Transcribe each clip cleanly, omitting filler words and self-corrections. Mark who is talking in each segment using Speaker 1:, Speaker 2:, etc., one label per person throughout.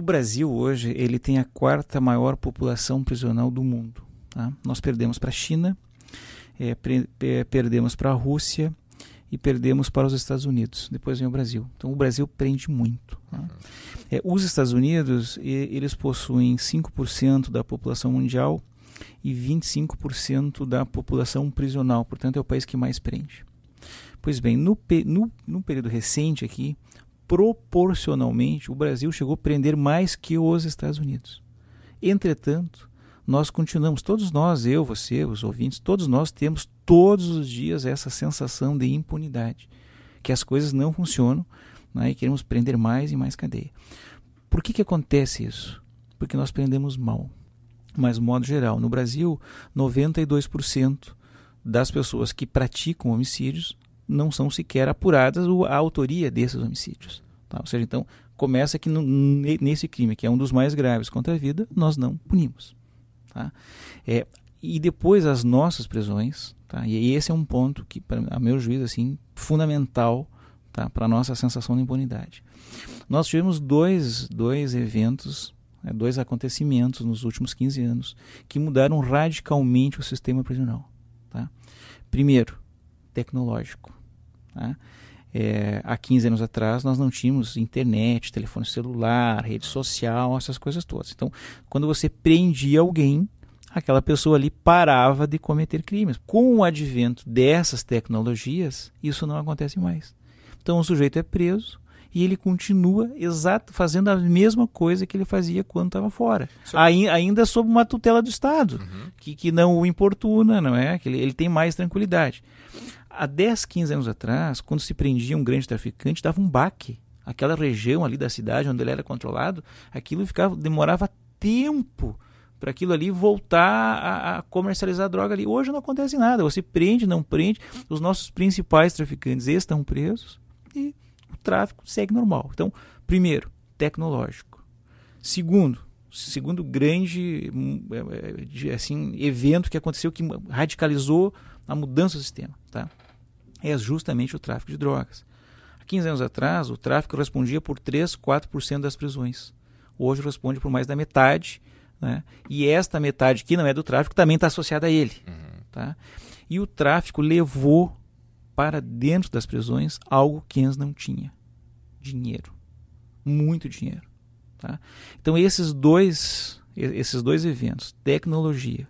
Speaker 1: O Brasil hoje ele tem a quarta maior população prisional do mundo. Tá? Nós perdemos para a China, perdemos para a Rússia e perdemos para os Estados Unidos. Depois vem o Brasil. Então o Brasil prende muito. Tá? Os Estados Unidos eles possuem 5% da população mundial e 25% da população prisional. Portanto, é o país que mais prende. Pois bem, no período recente aqui, proporcionalmente, o Brasil chegou a prender mais que os Estados Unidos. Entretanto, nós continuamos, todos nós, eu, você, os ouvintes, todos nós temos todos os dias essa sensação de impunidade, que as coisas não funcionam, né, e queremos prender mais e mais cadeia. Por que acontece isso? Porque nós prendemos mal. Mas, de modo geral, no Brasil, 92% das pessoas que praticam homicídios não são sequer apuradas a autoria desses homicídios. Tá? Ou seja, então, começa que nesse crime, que é um dos mais graves contra a vida, nós não punimos. Tá? E depois as nossas prisões, tá? E esse é um ponto que, a meu juízo, assim, fundamental, tá? Para a nossa sensação de impunidade. Nós tivemos dois eventos, dois acontecimentos nos últimos 15 anos que mudaram radicalmente o sistema prisional. Tá? Primeiro, tecnológico. Tá? Há 15 anos atrás nós não tínhamos internet, telefone celular, rede social, essas coisas todas. Então, quando você prendia alguém, aquela pessoa ali parava de cometer crimes. Com o advento dessas tecnologias, isso não acontece mais. Então, o sujeito é preso e ele continua fazendo a mesma coisa que ele fazia quando estava fora. Ainda sob uma tutela do Estado, que não o importuna, não é? Que ele tem mais tranquilidade. Há 10, 15 anos atrás, quando se prendia um grande traficante, dava um baque. Aquela região ali da cidade onde ele era controlado, aquilo demorava tempo para aquilo ali voltar a comercializar a droga ali. Hoje não acontece nada. Você prende, não prende. Os nossos principais traficantes estão presos e o tráfico segue normal. Então, primeiro, tecnológico. Segundo grande assim, evento que aconteceu, que radicalizou a mudança do sistema, tá? É justamente o tráfico de drogas. Há 15 anos atrás, o tráfico respondia por 3, 4% das prisões. Hoje responde por mais da metade, né? E esta metade que não é do tráfico também está associada a ele. Tá? E o tráfico levou para dentro das prisões algo que antes não tinha: dinheiro. Muito dinheiro. Tá? Então esses dois eventos, tecnologia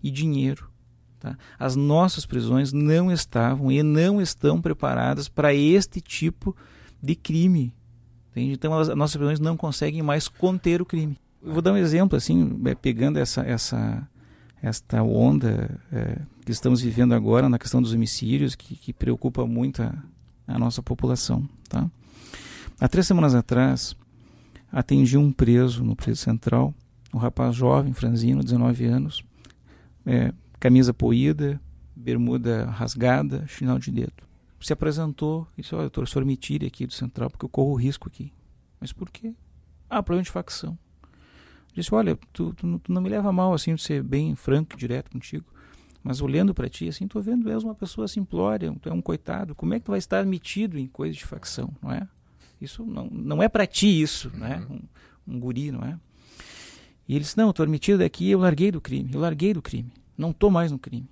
Speaker 1: e dinheiro, tá? As nossas prisões não estavam e não estão preparadas para este tipo de crime. Entende? Então as nossas prisões não conseguem mais conter o crime. Eu vou dar um exemplo, assim, pegando esta onda que estamos vivendo agora na questão dos homicídios, que preocupa muito a nossa população. Tá? Há 3 semanas atrás, atendi um preso no Presídio Central, um rapaz jovem, franzino, 19 anos, camisa poída, bermuda rasgada, chinelo de dedo. Se apresentou e disse: "Olha, doutor, o senhor me tire aqui do Central porque eu corro risco aqui." Mas por quê? Problema de facção. Disse: "Olha, tu não me leva mal assim de ser bem franco e direto contigo, mas olhando para ti, assim, tô vendo, és uma pessoa simplória, tu é um coitado, como é que tu vai estar metido em coisa de facção, não é? Isso não é para ti isso, né? Um guri, não é?" E ele disse: "Não, estou metido daqui, eu larguei do crime, não estou mais no crime."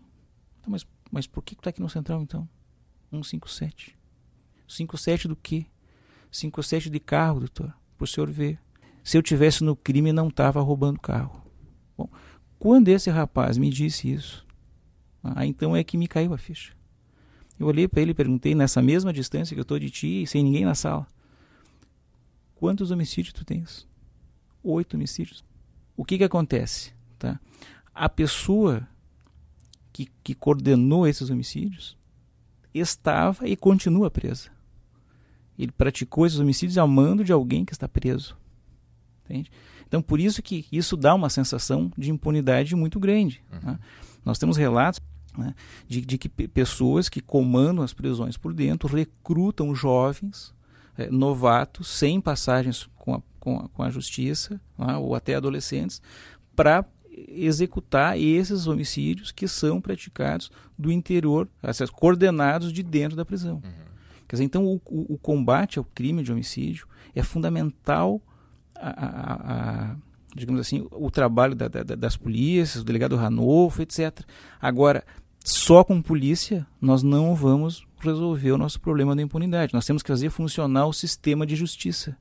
Speaker 1: Então, mas por que tu está aqui no Central então? 157. 57 do quê? 57 de carro, doutor, para o senhor ver. Se eu tivesse no crime, não estava roubando carro. Bom, quando esse rapaz me disse isso, então é que me caiu a ficha. Eu olhei para ele e perguntei, nessa mesma distância que eu estou de ti, sem ninguém na sala: "Quantos homicídios tu tens?" 8 homicídios. O que acontece? Tá? A pessoa que coordenou esses homicídios estava e continua presa. Ele praticou esses homicídios ao mando de alguém que está preso. Entende? Então, por isso que isso dá uma sensação de impunidade muito grande. Né? Nós temos relatos, né, de que pessoas que comandam as prisões por dentro recrutam jovens, novatos, sem passagens com a justiça, né, ou até adolescentes, para executar esses homicídios que são praticados do interior, coordenados de dentro da prisão. Quer dizer, então o combate ao crime de homicídio é fundamental digamos assim, o trabalho das polícias, do delegado Ranolfo, etc. Agora, só com polícia nós não vamos resolver o nosso problema da impunidade. Nós temos que fazer funcionar o sistema de justiça.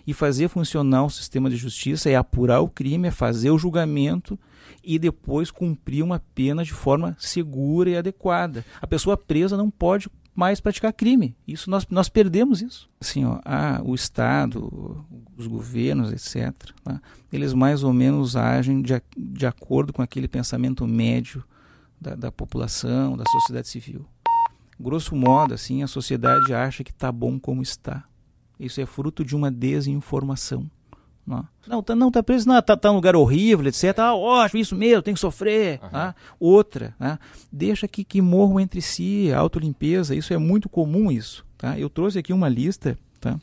Speaker 1: E fazer funcionar o sistema de justiça é apurar o crime, é fazer o julgamento e depois cumprir uma pena de forma segura e adequada. A pessoa presa não pode mais praticar crime. Isso nós perdemos isso. Assim, o Estado, os governos, etc., tá? Eles mais ou menos agem de acordo com aquele pensamento médio da população, da sociedade civil. Grosso modo, assim, a sociedade acha que está bom como está. Isso é fruto de uma desinformação. Não tá preso, não, tá num lugar horrível, etc. Ótimo, isso mesmo, tem que sofrer. Tá? Outra, tá? Deixa que morram entre si, autolimpeza, isso é muito comum isso. Tá? Eu trouxe aqui uma lista, tá?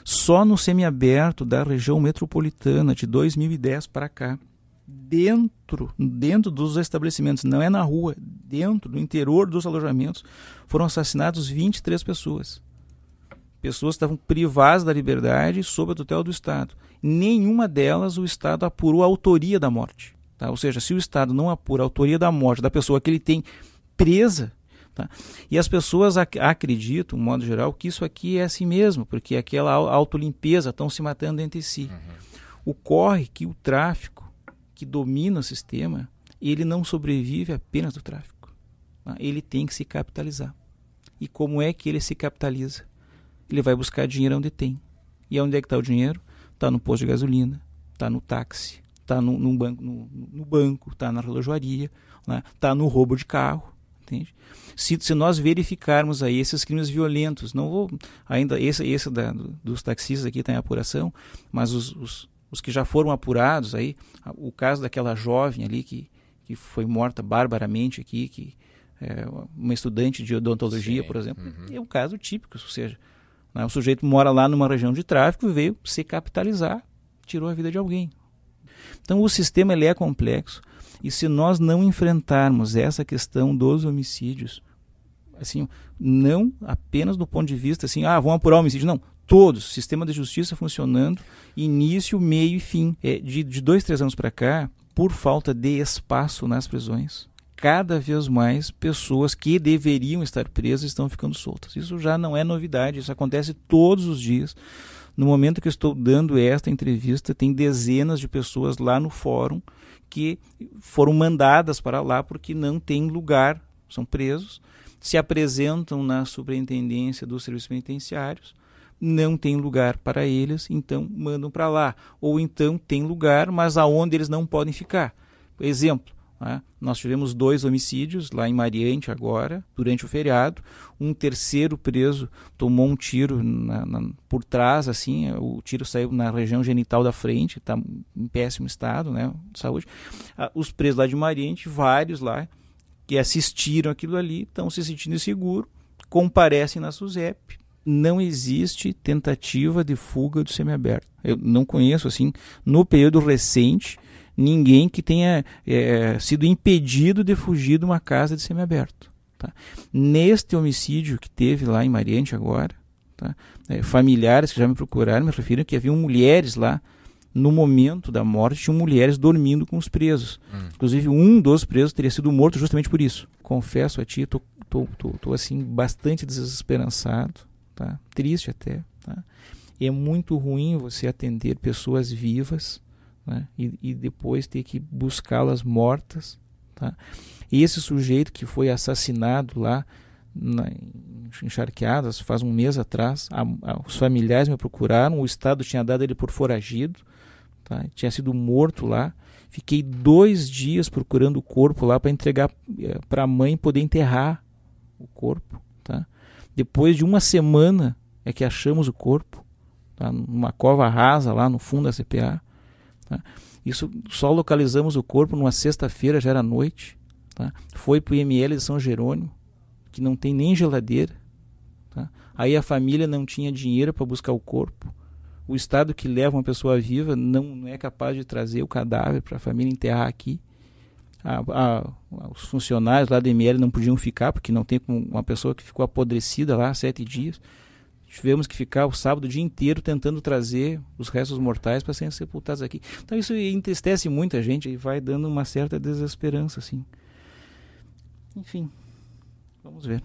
Speaker 1: Só no semiaberto da região metropolitana de 2010 para cá, dentro dos estabelecimentos, não é na rua, dentro do interior dos alojamentos, foram assassinados 23 pessoas. Pessoas estavam privadas da liberdade sob a tutela do Estado. Nenhuma delas o Estado apurou a autoria da morte. Tá? Ou seja, se o Estado não apura a autoria da morte da pessoa que ele tem presa, tá? E as pessoas acreditam, de modo geral, que isso aqui é assim mesmo, porque aquela autolimpeza estão se matando entre si. Ocorre que o tráfico, que domina o sistema, ele não sobrevive apenas do tráfico. Tá? Ele tem que se capitalizar. E como é que ele se capitaliza? Ele vai buscar dinheiro onde tem. E onde é que está o dinheiro? Está no posto de gasolina, está no táxi, está no banco, está na relojoaria, né? Está no roubo de carro. Entende? Se nós verificarmos aí esses crimes violentos, não vou ainda esse dos taxistas aqui está em apuração, mas os que já foram apurados aí, o caso daquela jovem ali que foi morta barbaramente aqui, que é uma estudante de odontologia, por exemplo, é um caso típico, ou seja, o sujeito mora lá numa região de tráfico e veio se capitalizar, tirou a vida de alguém. Então o sistema ele é complexo e se nós não enfrentarmos essa questão dos homicídios, assim, não apenas do ponto de vista assim, vamos apurar o homicídio, não, todos, sistema de justiça funcionando, início, meio e fim. De 2-3 anos para cá, por falta de espaço nas prisões, cada vez mais pessoas que deveriam estar presas estão ficando soltas. Isso já não é novidade, isso acontece todos os dias. No momento que eu estou dando esta entrevista, tem dezenas de pessoas lá no fórum que foram mandadas para lá porque não tem lugar, são presos, se apresentam na superintendência dos serviços penitenciários, não tem lugar para eles, então mandam para lá. Ou então tem lugar, mas aonde eles não podem ficar. Exemplo, nós tivemos 2 homicídios lá em Mariante agora, durante o feriado. Um terceiro preso tomou um tiro por trás, assim, o tiro saiu na região genital da frente, está em péssimo estado, né, de saúde. Os presos lá de Mariante, vários lá, que assistiram aquilo ali, estão se sentindo inseguros, comparecem na SUSEP. Não existe tentativa de fuga do semiaberto. Eu não conheço, assim, no período recente, ninguém que tenha sido impedido de fugir de uma casa de semiaberto. Tá? Neste homicídio que teve lá em Mariante agora, tá? Familiares que já me procuraram me referiram que haviam mulheres lá, no momento da morte, tinham mulheres dormindo com os presos. Inclusive, um dos presos teria sido morto justamente por isso. Confesso a ti, tô assim, bastante desesperançado, tá? Triste até. Tá? É muito ruim você atender pessoas vivas, né? E depois ter que buscá-las mortas. Tá? E esse sujeito que foi assassinado lá em Charqueadas faz um mês atrás, os familiares me procuraram, o Estado tinha dado ele por foragido, tá? Tinha sido morto lá. Fiquei 2 dias procurando o corpo lá para entregar para a mãe poder enterrar o corpo. Tá? Depois de 1 semana é que achamos o corpo, tá? Numa cova rasa lá no fundo da CPA. Tá? Isso, só localizamos o corpo numa sexta-feira, já era noite. Tá? Foi para o IML de São Jerônimo, que não tem nem geladeira. Tá? Aí a família não tinha dinheiro para buscar o corpo. O Estado que leva uma pessoa viva não é capaz de trazer o cadáver para a família enterrar aqui. Os funcionários lá do IML não podiam ficar, porque não tem como uma pessoa que ficou apodrecida lá há 7 dias. tivemos que ficar o sábado o dia inteiro tentando trazer os restos mortais para serem sepultados aqui. Então isso entristece muita gente e vai dando uma certa desesperança, assim. Enfim, vamos ver.